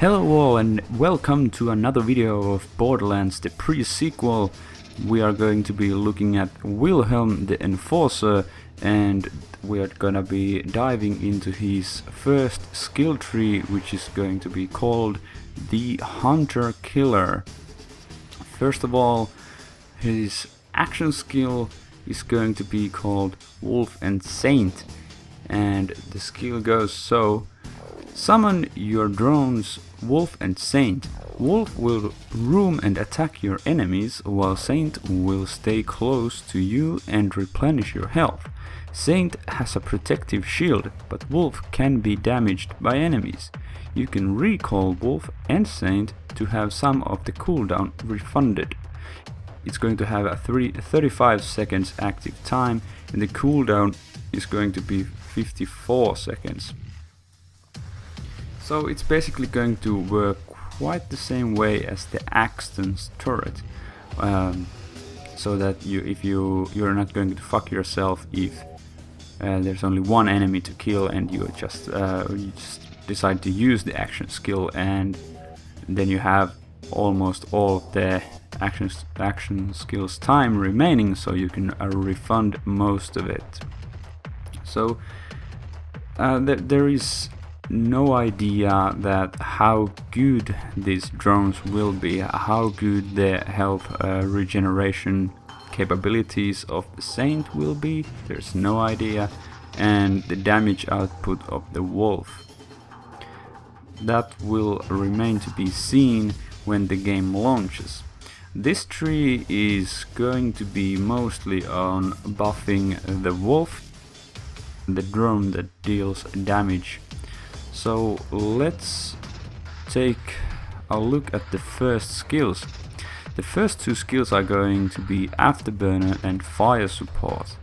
Hello all and welcome to another video of Borderlands, the pre-sequel. We are going to be looking at Wilhelm the Enforcer, and we are gonna be diving into his first skill tree, which is going to be called the Hunter Killer. First of all, his action skill is going to be called Wolf and Saint, and the skill goes so: summon your drones Wolf and Saint. Wolf will roam and attack your enemies, while Saint will stay close to you and replenish your health. Saint has a protective shield, but Wolf can be damaged by enemies. You can recall Wolf and Saint to have some of the cooldown refunded. It's going to have a 35 seconds active time, and the cooldown is going to be 54 seconds. So it's basically going to work quite the same way as the Axton's turret, so that you're not going to fuck yourself if there's only one enemy to kill and you just decide to use the action skill, and then you have almost all of the action skills time remaining, so you can refund most of it. So there is no idea that how good these drones will be, how good the health regeneration capabilities of the Saint will be. There's no idea, and the damage output of the Wolf, that will remain to be seen when the game launches. This tree is going to be mostly on buffing the Wolf, the drone that deals damage. So let's take a look at the first skills. The first two skills are going to be Afterburner and Fire Support.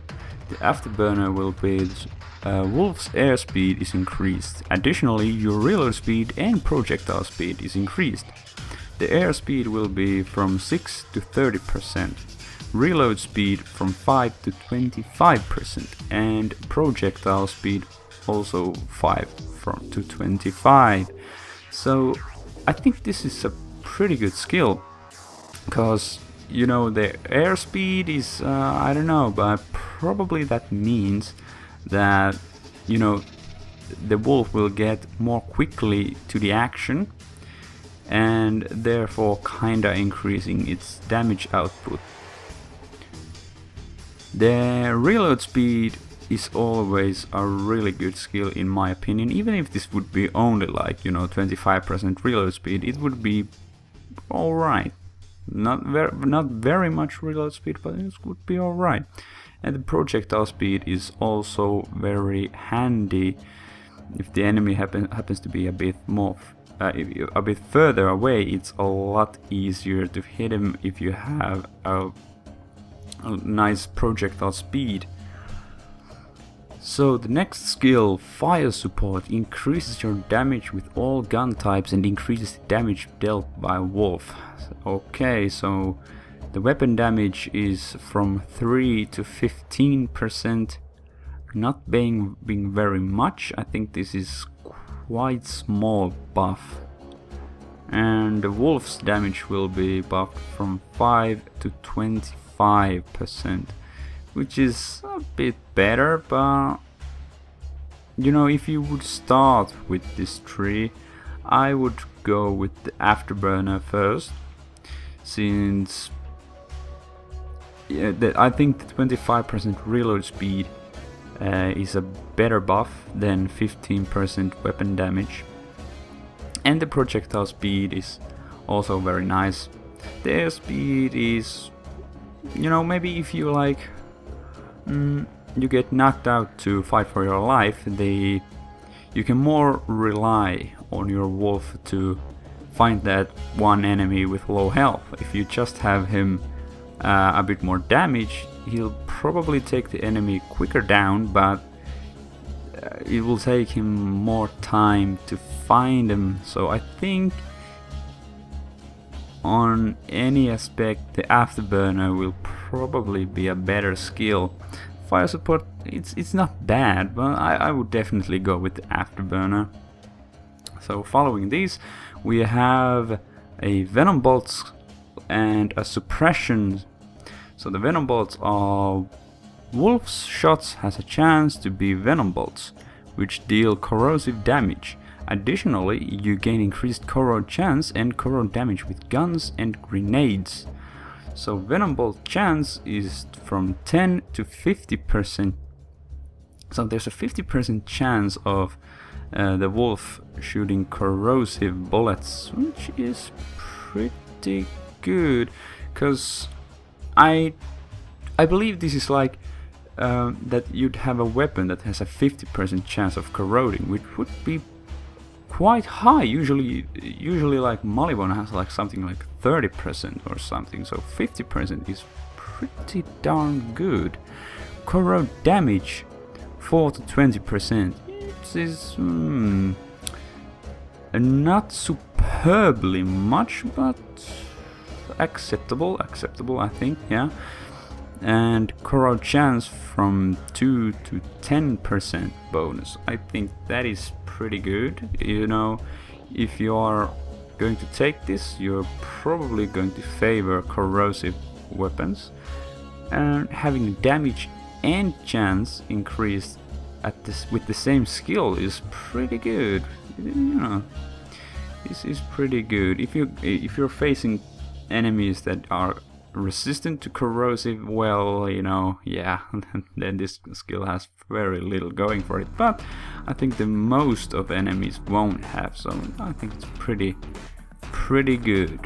The Afterburner will be Wolf's airspeed is increased. Additionally, your reload speed and projectile speed is increased. The airspeed will be from 6 to 30%, reload speed from 5 to 25%, and projectile speed also 5 to 25. So I think this is a pretty good skill, because you know the airspeed is I don't know, but probably that means that you know the Wolf will get more quickly to the action, and therefore kinda increasing its damage output. The reload speed is always a really good skill in my opinion. Even if this would be only like 25% reload speed, it would be alright. Not very much reload speed, but it would be alright. And the projectile speed is also very handy. If the enemy happens to be a bit more a bit further away, it's a lot easier to hit him if you have a nice projectile speed. So the next skill, Fire Support, increases your damage with all gun types and increases the damage dealt by Wolf. Okay, so the weapon damage is from 3 to 15%, not being very much. I think this is quite small buff. And the Wolf's damage will be buffed from 5 to 25%. Which is a bit better, but if you would start with this tree, I would go with the Afterburner first, since I think the 25% reload speed is a better buff than 15% weapon damage, and the projectile speed is also very nice. The airspeed is, maybe if you like you get knocked out to fight for your life, you can more rely on your Wolf to find that one enemy with low health. If you just have him a bit more damage, he'll probably take the enemy quicker down, but it will take him more time to find him. So I think on any aspect the Afterburner will probably be a better skill. Fire Support, it's not bad, but I would definitely go with the Afterburner. So following these, we have a Venom Bolts and a Suppression. So the Venom Bolts are Wolf's shots has a chance to be Venom Bolts, which deal corrosive damage. Additionally, you gain increased corrode chance and corrode damage with guns and grenades. So Venom Bolt chance is from 10 to 50%. So there's a 50% chance of the wolf shooting corrosive bullets, which is pretty good, because I believe this is like that you'd have a weapon that has a 50% chance of corroding, which would be quite high. Usually like Malibon has like something like 30% or something, so 50% is pretty darn good. Corrode damage 4 to 20%. It is not superbly much, but acceptable I think, yeah. And corrode chance from 2 to 10% bonus. I think that is pretty good. You know, if you are going to take this, you're probably going to favor corrosive weapons, and having damage and chance increased at this with the same skill is pretty good. You know, this is pretty good. If you're facing enemies that are resistant to corrosive, well, you know, yeah, then this skill has very little going for it. But I think the most of enemies won't have, so I think it's pretty good.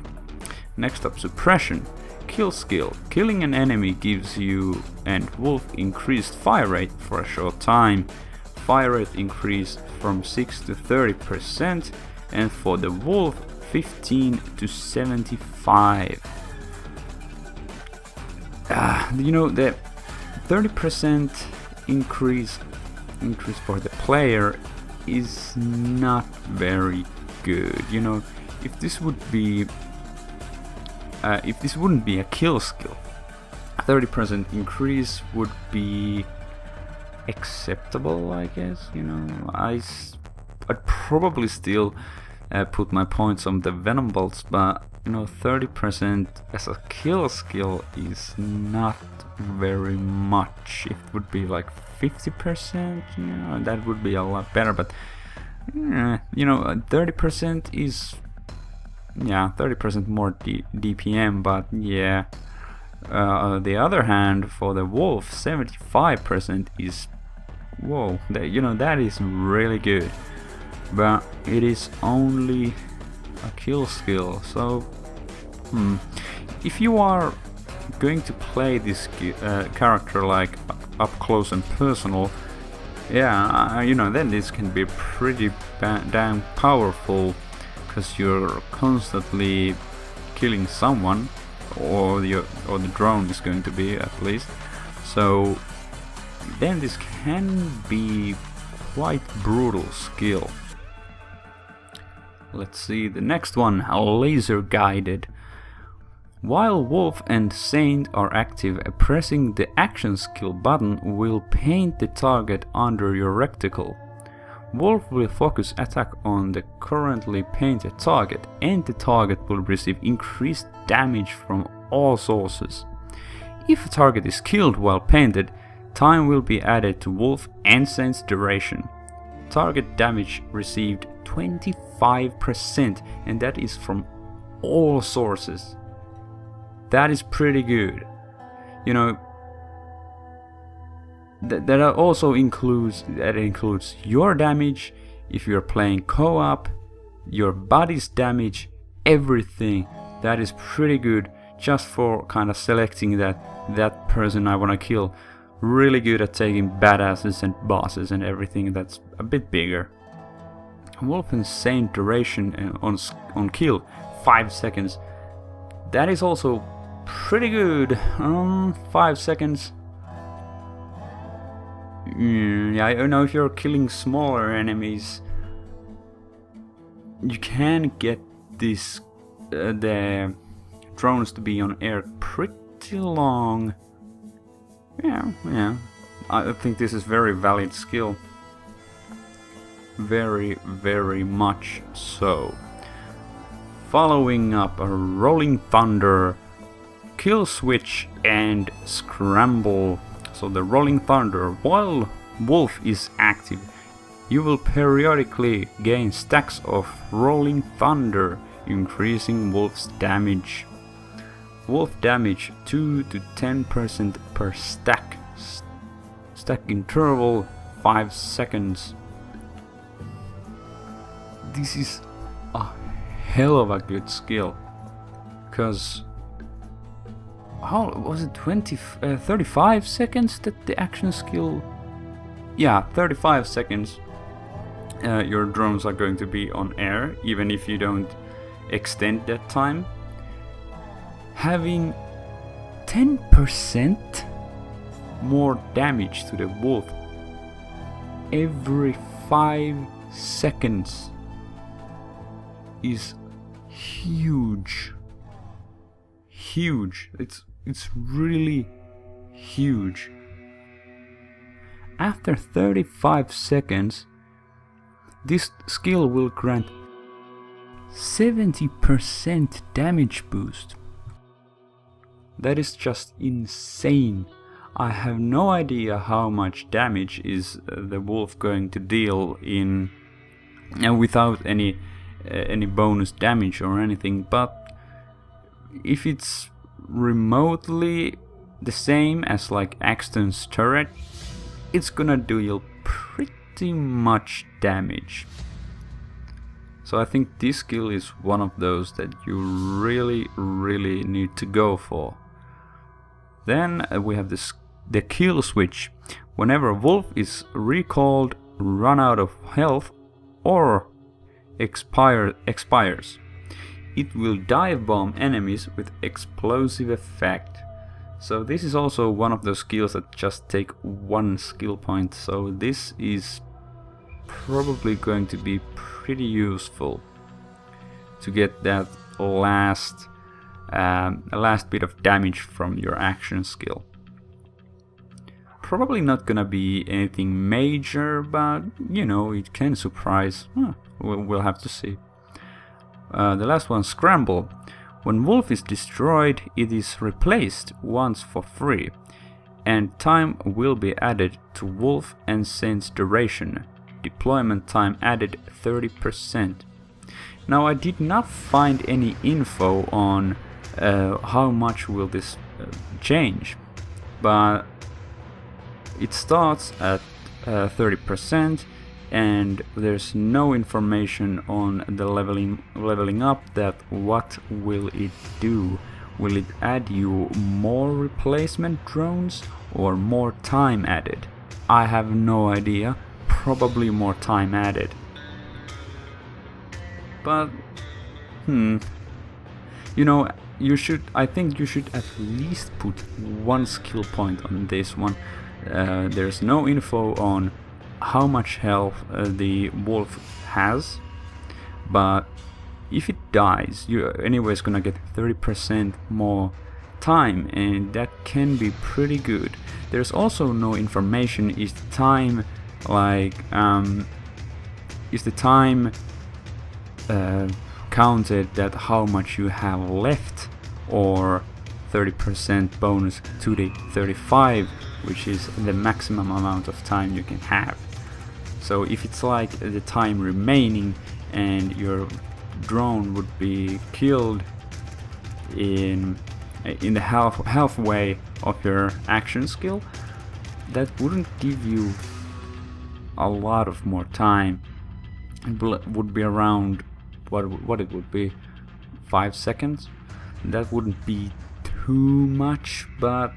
Next up, Suppression. Kill skill. Killing an enemy gives you and Wolf increased fire rate for a short time. Fire rate increase from 6 to 30%, and for the Wolf 15 to 75. You know, the 30% increase for the player is not very good. You know, if this wouldn't be a kill skill, 30% increase would be acceptable, I guess. You know, I'd probably still put my points on the Venom Bolts, but you know, 30% as a kill skill is not very much. It would be like 50%, you know, that would be a lot better, but you know, 30% is, yeah, 30% more DPM, but yeah. On the other hand, for the Wolf, 75% is, whoa, you know, that is really good, but it is only a kill skill. So if you are going to play this character like up close and personal, yeah, you know, then this can be pretty damn powerful, because you're constantly killing someone, or the drone is going to be, at least. So then this can be quite brutal skill. Let's see the next one, laser guided. While Wolf and Saint are active, pressing the action skill button will paint the target under your reticle. Wolf will focus attack on the currently painted target, and the target will receive increased damage from all sources. If a target is killed while painted, time will be added to Wolf and Saint's duration. Target damage received 25%, and that is from all sources. That is pretty good. You know, that also includes your damage if you're playing co-op, your body's damage, everything. That is pretty good, just for kind of selecting that person I want to kill. Really good at taking badasses and bosses and everything that's a bit bigger. Wolf and Saint duration on kill 5 seconds. That is also pretty good. 5 seconds. Yeah, I know if you're killing smaller enemies, you can get this the drones to be on air pretty long. Yeah, I think this is very valid skill. very much so. Following up a Rolling Thunder, Kill Switch and Scramble. So the Rolling Thunder, while Wolf is active, you will periodically gain stacks of Rolling Thunder, increasing Wolf's damage. Wolf damage 2 to 10% per stack. Stack interval 5 seconds. This is a hell of a good skill, because how was it, 35 seconds that the action skill? Yeah, 35 seconds. Your drones are going to be on air, even if you don't extend that time. Having 10% more damage to the wolf every 5 seconds is huge. Huge. It's really huge. After 35 seconds, this skill will grant 70% damage boost. That is just insane. I have no idea how much damage is the wolf going to deal in without any bonus damage or anything, but if it's remotely the same as like Axton's turret, it's gonna deal pretty much damage. So I think this skill is one of those that you really need to go for. Then we have the Kill Switch. Whenever a wolf is recalled, run out of health, or expires, it will dive bomb enemies with explosive effect. So this is also one of those skills that just take 1 skill point, so this is probably going to be pretty useful to get that last bit of damage from your action skill. Probably not gonna be anything major, but you know, it can surprise. We'll have to see. The last one, Scramble. When wolf is destroyed, it is replaced once for free, and time will be added to wolf and sense duration. Deployment time added 30%. Now I did not find any info on how much will this change, but it starts at 30%, and there's no information on the leveling up that what will it do. Will it add you more replacement drones or more time added? I have no idea. Probably more time added. But you know, I think you should at least put 1 skill point on this one. There's no info on how much health the wolf has, but if it dies, you're anyways gonna get 30% more time, and that can be pretty good. There's also no information, is the time counted that how much you have left, or 30% bonus to the 35, which is the maximum amount of time you can have. So if it's like the time remaining and your drone would be killed in the halfway of your action skill, that wouldn't give you a lot of more time. It would be around what it would be, 5 seconds. That wouldn't be too much, but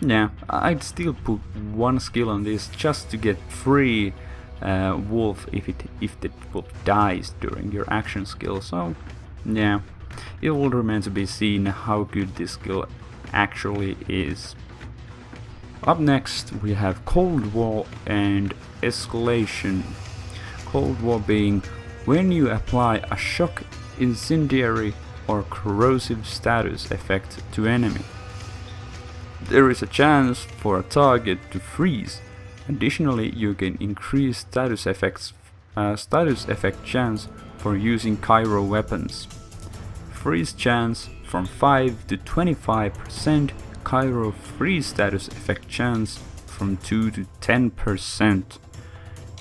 yeah, I'd still put 1 skill on this just to get free wolf if the wolf dies during your action skill. So yeah, it will remain to be seen how good this skill actually is. Up next we have Cold War and Escalation. Cold War being when you apply a shock, incendiary or corrosive status effect to enemy. There is a chance for a target to freeze Additionally, you can increase status effect chance for using Kyro weapons. Freeze chance from 5 to 25%, Kyro freeze status effect chance from 2 to 10%.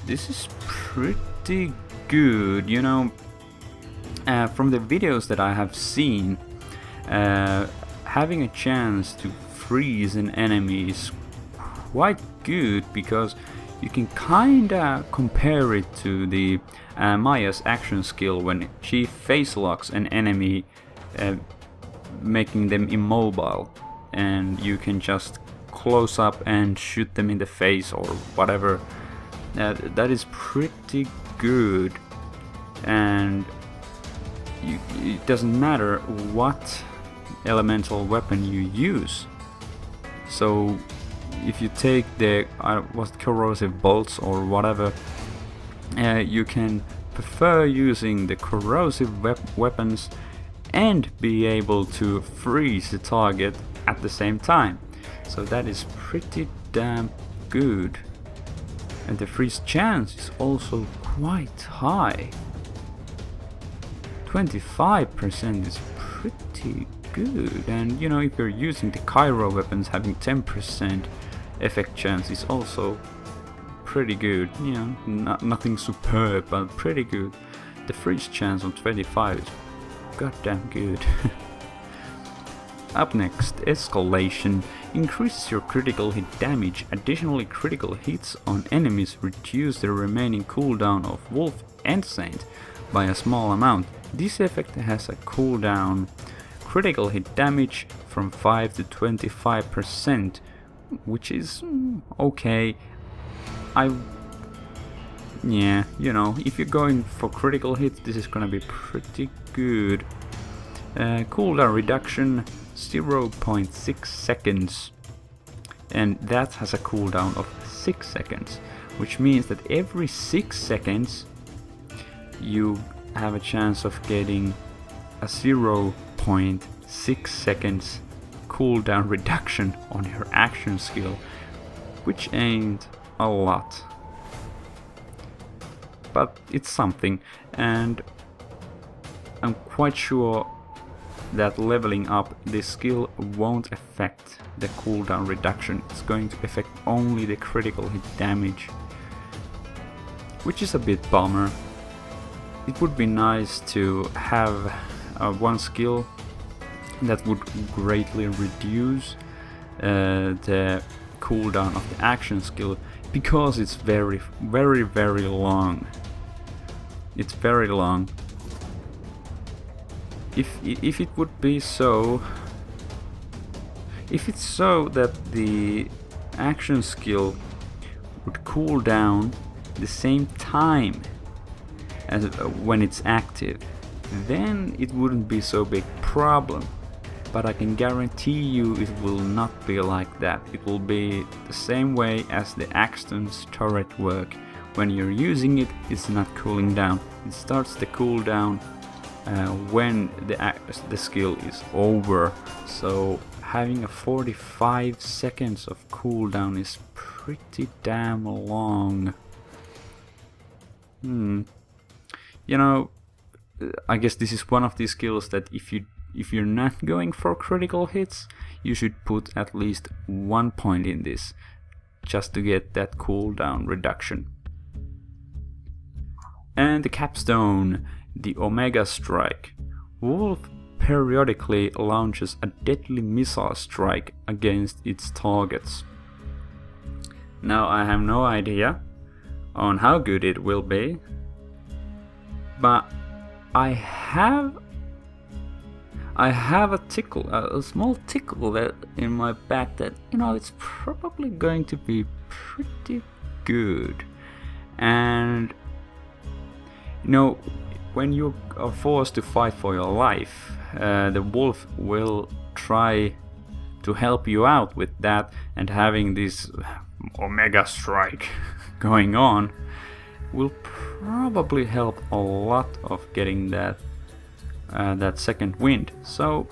This is pretty good, you know. From the videos that I have seen, having a chance to freeze an enemy is quite good, because you can kinda compare it to the Maya's action skill when she face locks an enemy, making them immobile, and you can just close up and shoot them in the face or whatever. That is pretty good, and it doesn't matter what elemental weapon you use. So if you take the corrosive bolts or whatever, you can prefer using the corrosive weapons and be able to freeze the target at the same time. So that is pretty damn good. And the freeze chance is also quite high. 25% is pretty good, and you know, if you're using the Kyro weapons, having 10% effect chance is also pretty good. You know, nothing superb, but pretty good. The freeze chance on 25 is goddamn good. Up next, Escalation increases your critical hit damage. Additionally, critical hits on enemies reduce the remaining cooldown of Wolf and Saint by a small amount. This effect has a cooldown critical hit damage from 5 to 25%, which is okay. Yeah, you know, if you're going for critical hits, this is gonna be pretty good. Cooldown reduction 0.6 seconds, and that has a cooldown of 6 seconds, which means that every 6 seconds you have a chance of getting a 0.6 seconds cooldown reduction on your action skill, which ain't a lot, but it's something. And I'm quite sure that leveling up this skill won't affect the cooldown reduction. It's going to affect only the critical hit damage, which is a bit bummer. It would be nice to have one skill that would greatly reduce the cooldown of the action skill, because it's very long. It's very long. If it would be so, if it's so that the action skill would cool down the same time as when it's active, then it wouldn't be so big problem. But I can guarantee you it will not be like that. It will be the same way as the Axton's turret work. When you're using it, it's not cooling down. It starts the cooldown when the skill is over. So having a 45 seconds of cooldown is pretty damn long. You know, I guess this is one of these skills that if you're not going for critical hits, you should put at least 1 point in this, just to get that cooldown reduction. And the capstone, the Omega Strike. Wolf periodically launches a deadly missile strike against its targets. Now I have no idea on how good it will be, but I have a small tickle that in my back that, you know, it's probably going to be pretty good. And you know, when you are forced to fight for your life, the wolf will try to help you out with that, and having this Omega Strike going on will probably help a lot of getting that second wind. So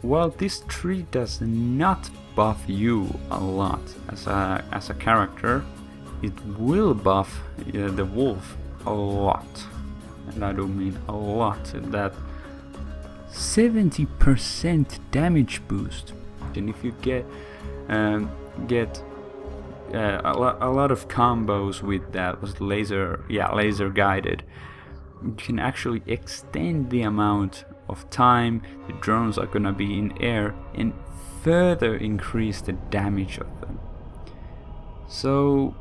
while this tree does not buff you a lot as a character. It will buff the wolf a lot, and I do mean a lot. That 70% damage boost, and if you get a lot of combos with that was laser guided, you can actually extend the amount of time the drones are gonna be in air and further increase the damage of them. So,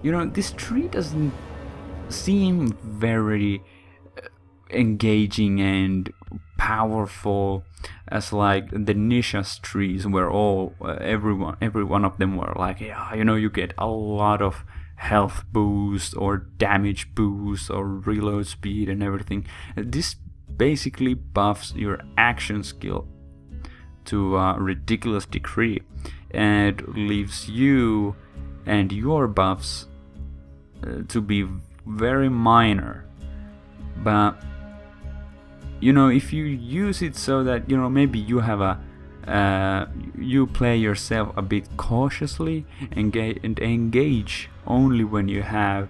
this tree doesn't seem very engaging and powerful as like the Nishas trees, where every one of them were like, you get a lot of health boost or damage boost or reload speed and everything. This basically buffs your action skill to a ridiculous degree and leaves you and your buffs to be very minor. But if you use it so that maybe you have you play yourself a bit cautiously and engage only when you have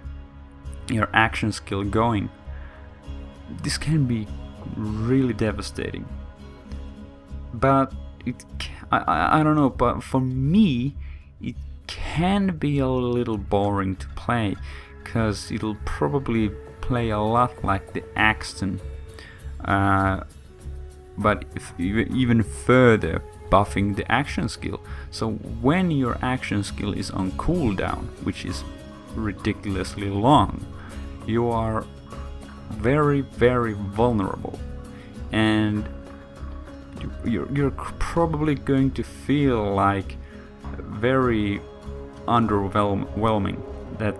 your action skill going, this can be really devastating. But I don't know, but for me it can be a little boring to play, because it'll probably play a lot like the Axton, but even further buffing the action skill. So when your action skill is on cooldown, which is ridiculously long, you are very, very vulnerable, and you're probably going to feel like very underwhelming, that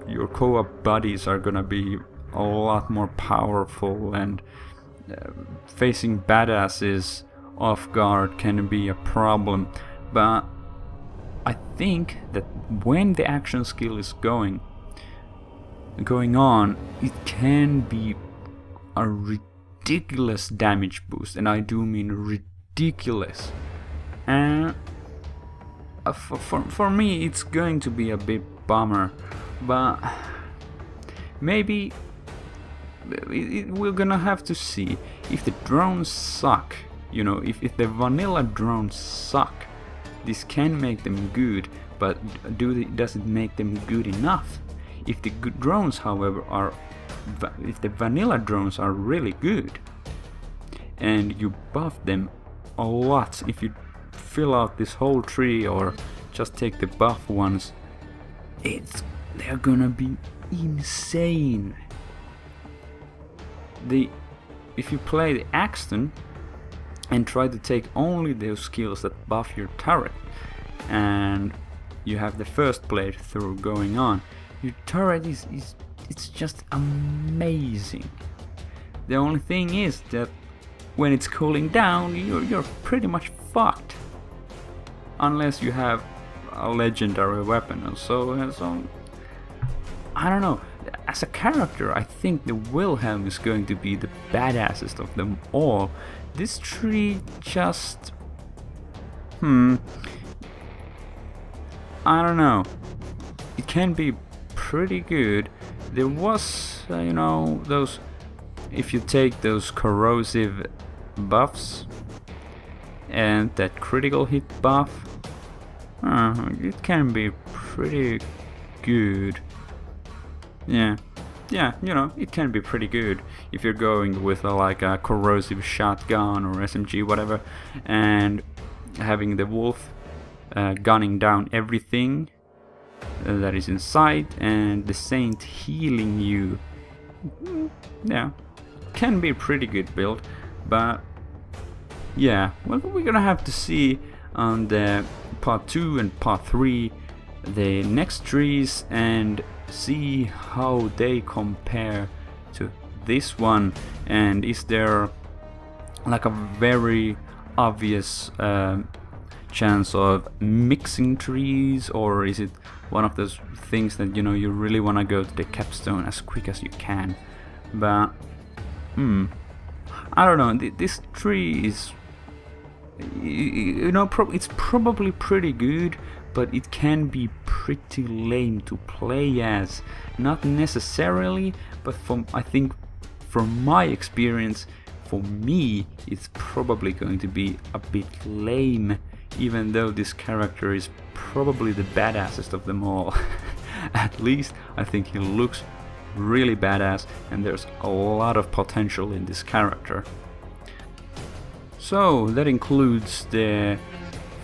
your co-op buddies are gonna be a lot more powerful, and facing badasses off guard can be a problem. But I think that when the action skill is going on, it can be a ridiculous damage boost, and I do mean ridiculous. And for me it's going to be a bit bummer, but maybe we're gonna have to see. If the drones suck, if the vanilla drones suck, this can make them good, but does it make them good enough? If the drones, however, if the vanilla drones are really good, and you buff them a lot, if you fill out this whole tree or just take the buff ones, they're gonna be insane. If you play the Axton and try to take only those skills that buff your turret, and you have the first playthrough going on, your turret it's just amazing. The only thing is that when it's cooling down, you're pretty much fucked, unless you have a legendary weapon. And so I don't know. As a character, I think the Wilhelm is going to be the badassest of them all. This tree just... I don't know. It can be pretty good. There was, those... If you take those corrosive buffs and that critical hit buff, it can be pretty good. Yeah, it can be pretty good if you're going with a corrosive shotgun or SMG, whatever, and having the wolf gunning down everything that is in sight, and the saint healing you. Yeah, can be a pretty good build. But yeah, well, we're gonna have to see on the part 2 and part 3 the next trees and see how they compare to this one, and is there like a very obvious chance of mixing trees, or is it one of those things that you really want to go to the capstone as quick as you can. But I don't know, this tree is you know, it's probably pretty good, but it can be pretty lame to play as. Not necessarily, but I think from my experience, for me, it's probably going to be a bit lame, even though this character is probably the badassest of them all. At least I think he looks really badass, and there's a lot of potential in this character. So that includes the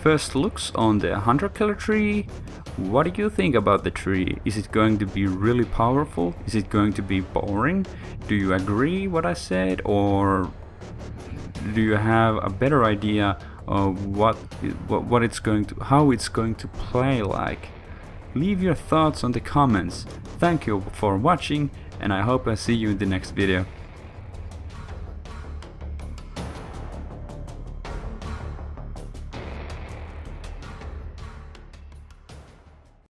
first looks on the Hunter Killer tree. What do you think about the tree? Is it going to be really powerful? Is it going to be boring? Do you agree what I said, or do you have a better idea of what it's going to, how it's going to play like? Leave your thoughts on the comments. Thank you for watching, and I hope I see you in the next video.